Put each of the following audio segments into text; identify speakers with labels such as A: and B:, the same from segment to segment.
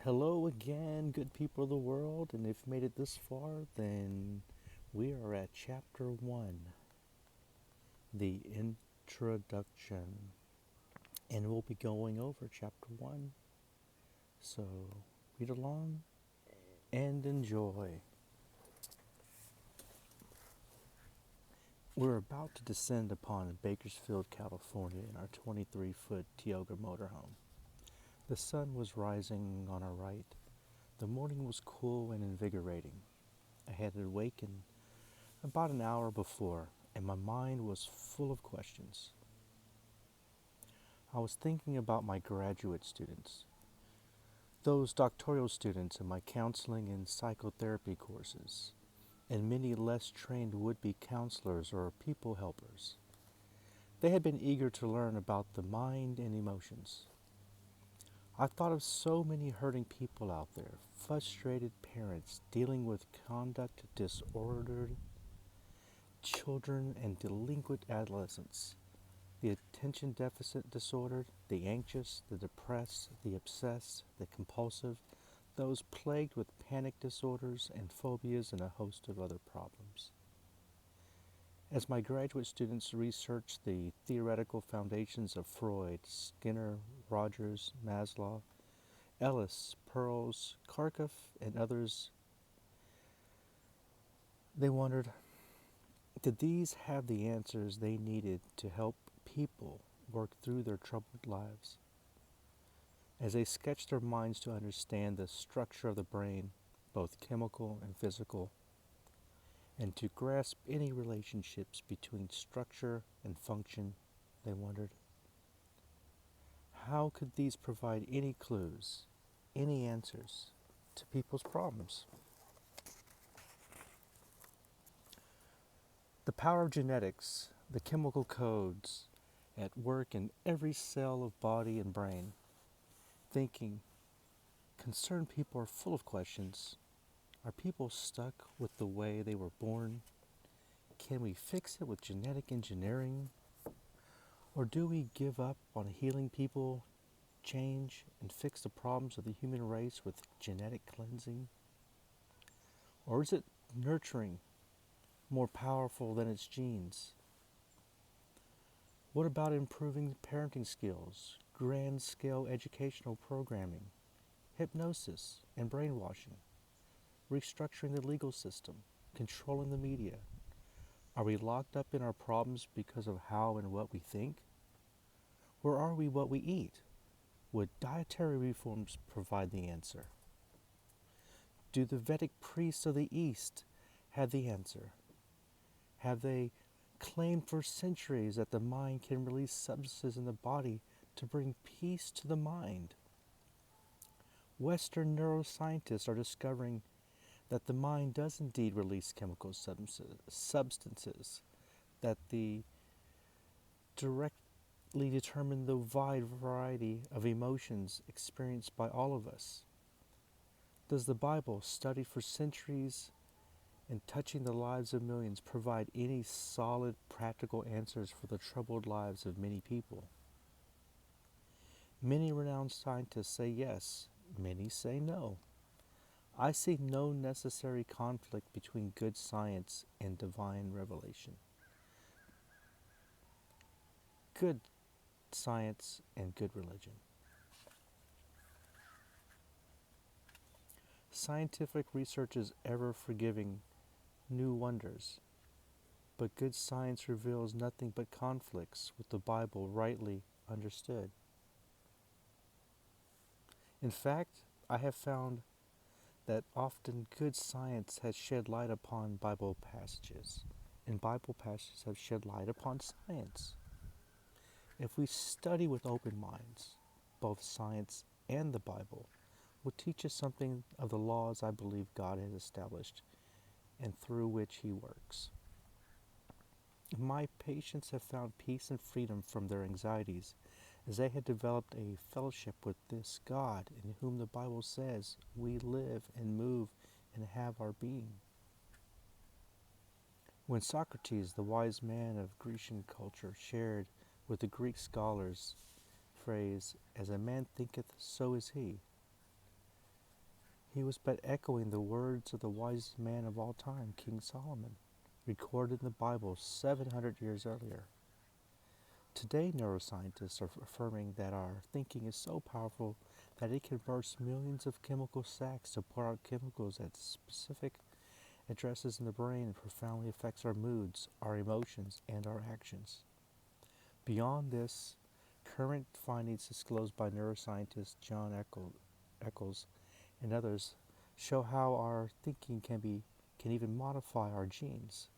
A: Hello again, good people of the world, and if you made it this far, then we are at chapter 1, the introduction, and we'll be going over chapter 1. So read along and enjoy. We're about to descend upon Bakersfield, California in our 23-foot Tioga motorhome. The sun was rising on our right. The morning was cool and invigorating. I had awakened about an hour before, and my mind was full of questions. I was thinking about my graduate students, those doctoral students in my counseling and psychotherapy courses, and many less trained would-be counselors or people helpers. They had been eager to learn about the mind and emotions. I thought of so many hurting people out there, frustrated parents dealing with conduct disordered children and delinquent adolescents, the attention deficit disordered, the anxious, the depressed, the obsessed, the compulsive, those plagued with panic disorders and phobias and a host of other problems. As my graduate students researched the theoretical foundations of Freud, Skinner, Rogers, Maslow, Ellis, Pearls, Kharkov, and others, they wondered, did these have the answers they needed to help people work through their troubled lives? As they sketched their minds to understand the structure of the brain, both chemical and physical, and to grasp any relationships between structure and function, they wondered, how could these provide any clues, any answers to people's problems? The power of genetics, the chemical codes at work in every cell of body and brain, thinking, concerned people are full of questions. Are people stuck with the way they were born? Can we fix it with genetic engineering? Or do we give up on healing people, change, and fix the problems of the human race with genetic cleansing? Or is it nurturing more powerful than its genes? What about improving parenting skills, grand-scale educational programming, hypnosis and brainwashing, restructuring the legal system, controlling the media? Are we locked up in our problems because of how and what we think? Or are we what we eat? Would dietary reforms provide the answer? Do the Vedic priests of the East have the answer? Have they claimed for centuries that the mind can release substances in the body to bring peace to the mind? Western neuroscientists are discovering that the mind does indeed release chemical substances that directly determine the wide variety of emotions experienced by all of us. Does the Bible, studied for centuries and touching the lives of millions, provide any solid, practical answers for the troubled lives of many people? Many renowned scientists say yes, many say no. I see no necessary conflict between good science and divine revelation. Good science and good religion. Scientific research is ever forgiving new wonders, but good science reveals nothing but conflicts with the Bible rightly understood. In fact, I have found that often good science has shed light upon Bible passages, and Bible passages have shed light upon science. If we study with open minds, both science and the Bible will teach us something of the laws I believe God has established and through which He works. My patients have found peace and freedom from their anxieties as they had developed a fellowship with this God in whom the Bible says we live and move and have our being. When Socrates, the wise man of Grecian culture, shared with the Greek scholars phrase, as a man thinketh, so is he, He was but echoing the words of the wisest man of all time, King Solomon, recorded in the Bible 700 years earlier. Today, neuroscientists are affirming that our thinking is so powerful that it can burst millions of chemical sacs to pour out chemicals at specific addresses in the brain and profoundly affects our moods, our emotions, and our actions. Beyond this, current findings disclosed by neuroscientist John Eccles and others show how our thinking can even modify our genes.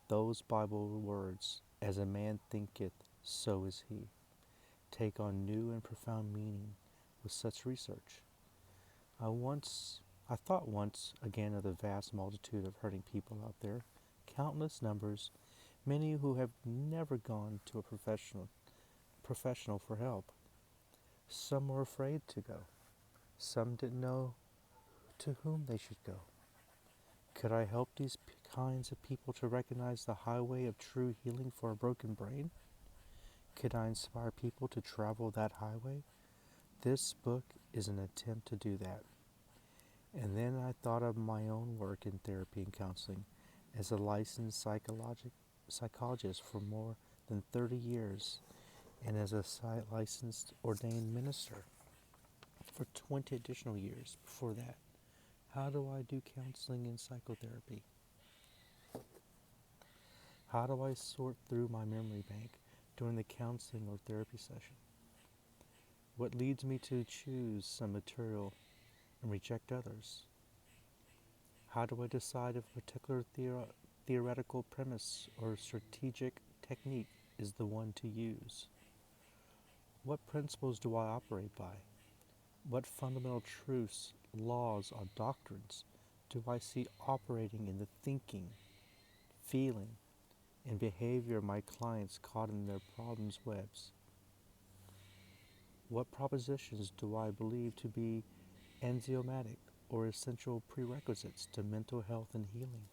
A: Those Bible words, "As a man thinketh, so is he," take on new and profound meaning with such research. I thought once again of the vast multitude of hurting people out there, countless numbers, many who have never gone to a professional for help. Some were afraid to go. Some didn't know to whom they should go. Could I help these kinds of people to recognize the highway of true healing for a broken brain? Could I inspire people to travel that highway? This book is an attempt to do that. And then I thought of my own work in therapy and counseling as a licensed psychologist for more than 30 years and as a licensed ordained minister for 20 additional years before that. How do I do counseling and psychotherapy? How do I sort through my memory bank during the counseling or therapy session? What leads me to choose some material and reject others? How do I decide if a particular theoretical premise or strategic technique is the one to use? What principles do I operate by? What fundamental truths, laws, or doctrines do I see operating in the thinking, feeling, and behavior of my clients caught in their problems' webs? What propositions do I believe to be axiomatic or essential prerequisites to mental health and healing?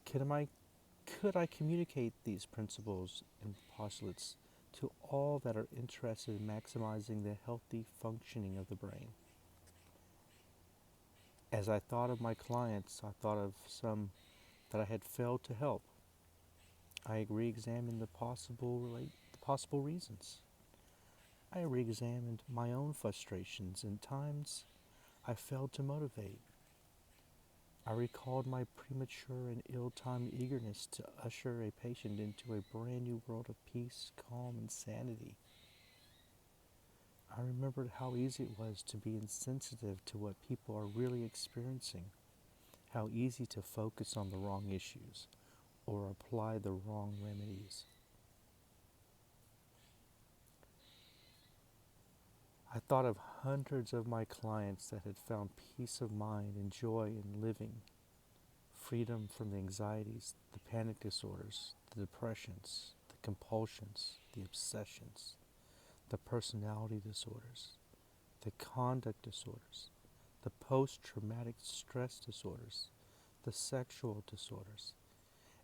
A: Could I communicate these principles and postulates to all that are interested in maximizing the healthy functioning of the brain? As I thought of my clients, I thought of some that I had failed to help. I re-examined the possible reasons. I re-examined my own frustrations and times I failed to motivate. I recalled my premature and ill-timed eagerness to usher a patient into a brand new world of peace, calm, and sanity. I remembered how easy it was to be insensitive to what people are really experiencing, how easy to focus on the wrong issues or apply the wrong remedies. I thought of hundreds of my clients that had found peace of mind and joy in living, freedom from the anxieties, the panic disorders, the depressions, the compulsions, the obsessions, the personality disorders, the conduct disorders, the post-traumatic stress disorders, the sexual disorders,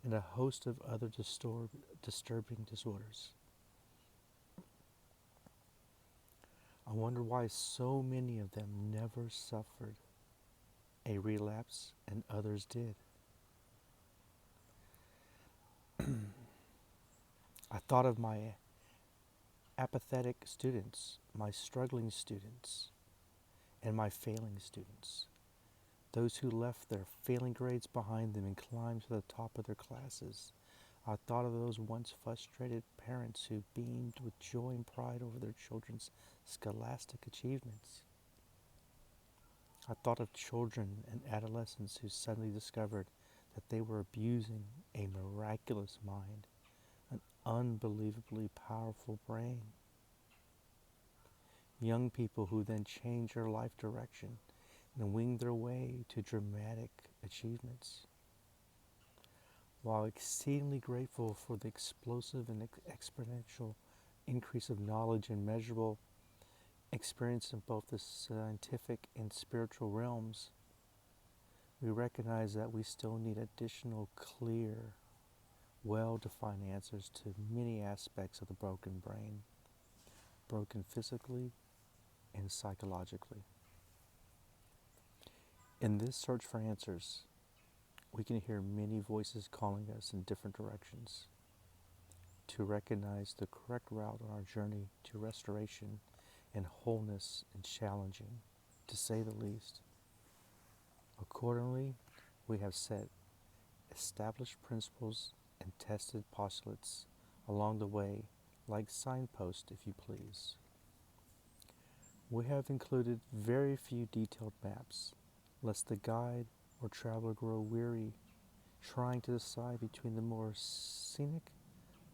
A: and a host of other disturbing disorders. I wonder why so many of them never suffered a relapse and others did. I thought of my apathetic students, my struggling students, and my failing students, those who left their failing grades behind them and climbed to the top of their classes. I thought of those once frustrated parents who beamed with joy and pride over their children's scholastic achievements. I thought of children and adolescents who suddenly discovered that they were abusing a miraculous mind, an unbelievably powerful brain. Young people who then change their life direction and wing their way to dramatic achievements. While exceedingly grateful for the explosive and exponential increase of knowledge and measurable experience in both the scientific and spiritual realms, we recognize that we still need additional clear, well-defined answers to many aspects of the broken brain, broken physically, and psychologically. In this search for answers, we can hear many voices calling us in different directions. To recognize the correct route on our journey to restoration and wholeness is challenging, to say the least. Accordingly, we have set established principles and tested postulates along the way, like signposts, if you please. We have included very few detailed maps, lest the guide or traveler grow weary trying to decide between the more scenic,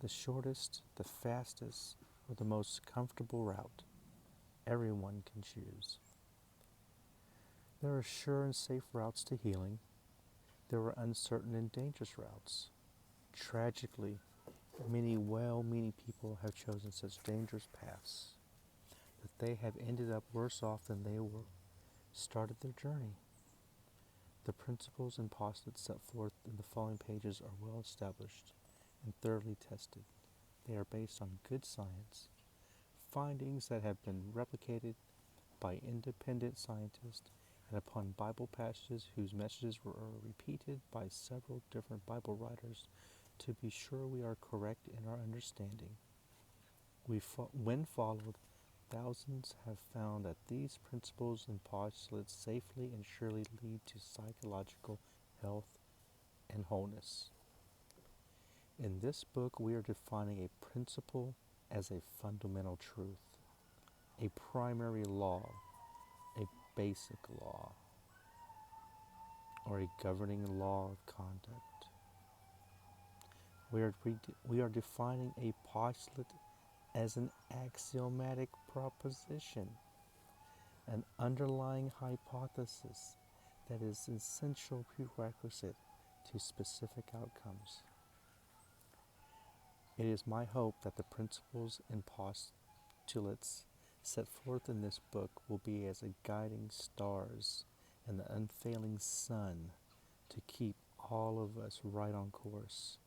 A: the shortest, the fastest, or the most comfortable route. Everyone can choose. There are sure and safe routes to healing. There are uncertain and dangerous routes. Tragically, many well-meaning people have chosen such dangerous paths that they have ended up worse off than they were started their journey. The principles and postulates set forth in the following pages are well established and thoroughly tested. They are based on good science, findings that have been replicated by independent scientists, and upon Bible passages whose messages were repeated by several different Bible writers to be sure we are correct in our understanding. When followed, thousands have found that these principles and postulates safely and surely lead to psychological health and wholeness. In this book, we are defining a principle as a fundamental truth, a primary law, a basic law, or a governing law of conduct. We are defining a postulate as an axiomatic proposition, an underlying hypothesis that is an essential prerequisite to specific outcomes. It is my hope that the principles and postulates set forth in this book will be as a guiding stars and the unfailing sun to keep all of us right on course.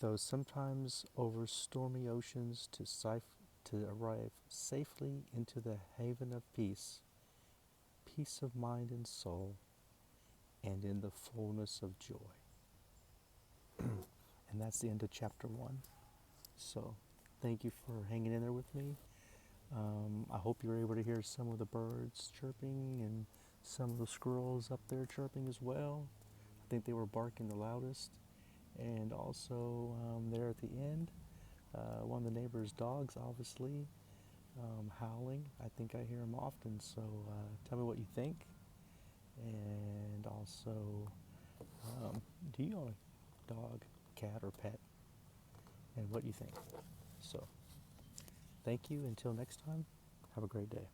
A: Though sometimes over stormy oceans to arrive safely into the haven of peace, peace of mind and soul, and in the fullness of joy. And that's the end of chapter 1. So, thank you for hanging in there with me. I hope you're able to hear some of the birds chirping and some of the squirrels up there chirping as well. I think they were barking the loudest. And also there at the end, one of the neighbor's dogs, obviously, howling. I think I hear him often, so tell me what you think. And also, do you own a dog, cat, or pet? And what do you think? So, thank you. Until next time, have a great day.